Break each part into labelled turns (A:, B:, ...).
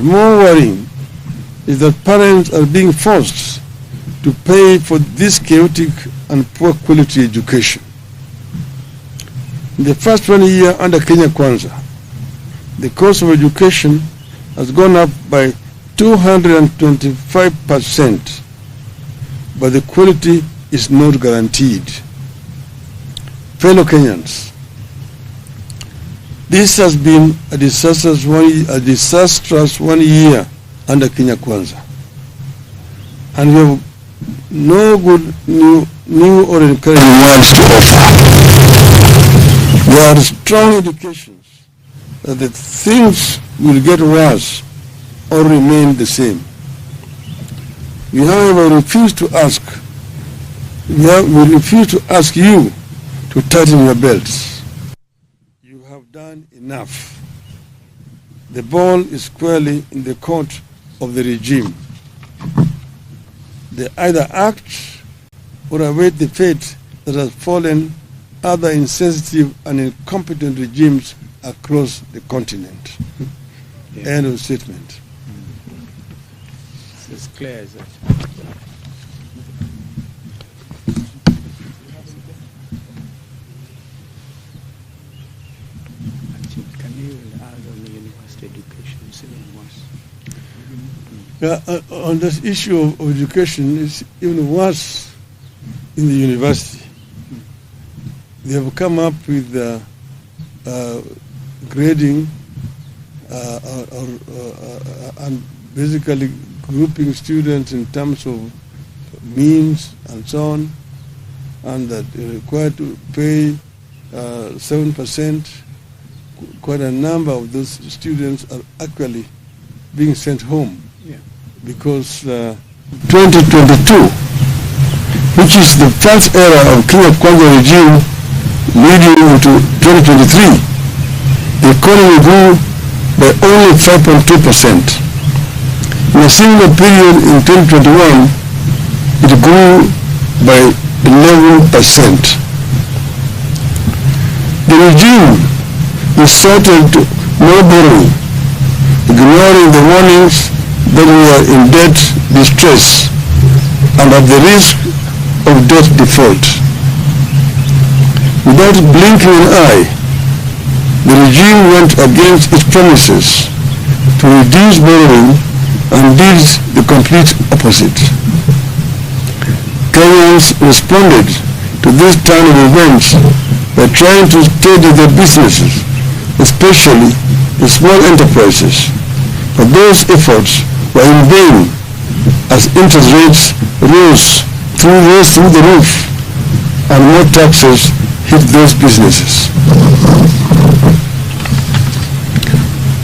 A: But more worrying is that parents are being forced to pay for this chaotic and poor quality education. In the first 1 year under Kenya Kwanza, the cost of education has gone up by 225%, but the quality is not guaranteed. Fellow Kenyans, this has been a disastrous 1 year under Kenya Kwanza, and we have no good new or encouraging words to offer. There are strong indications that the things will get worse or remain the same. We, however, refuse to ask you to tighten your belts. You have done enough. The ball is squarely in the court of the regime. They either act or await the fate that has fallen other insensitive and incompetent regimes across the continent. Yeah. End of statement.
B: It's clear as that. Can you add on the university education? It's even worse.
A: On this issue of education, it's even worse in the university. They have come up with grading and basically grouping students in terms of means and so on, and that they're required to pay 7%. Quite a number of those students are actually being sent home, because 2022, which is the first era of Kenya Kwanza regime leading into 2023, the economy grew by only 5.2%. In a similar period in 2021, it grew by 11%. The regime resorted to more borrowing, ignoring the warnings that we are in debt distress and at the risk of debt default. Without blinking an eye, the regime went against its promises to reduce borrowing and did the complete opposite. Kenyans responded to this turn of events by trying to steady their businesses, especially the small enterprises. But those efforts were in vain as interest rates rose through the roof and more taxes hit those businesses.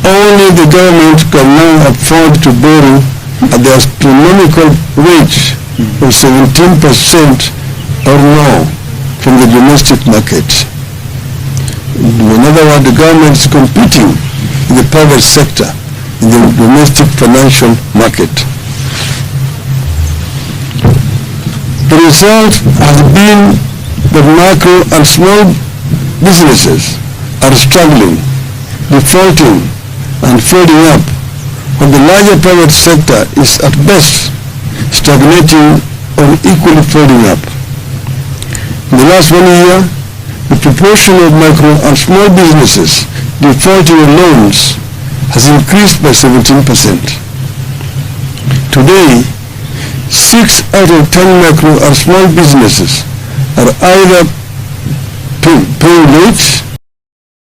A: Only the government can now afford to borrow at the astronomical rate of 17% or more from the domestic market. In other words, the government is competing with the private sector in the domestic financial market. The result has been that micro and small businesses are struggling, defaulting, and folding up, while the larger private sector is at best stagnating or equally folding up. In the last 1 year, the proportion of micro and small businesses defaulting on loans has increased by 17%. Today, 6 out of 10 micro and small businesses are either paying late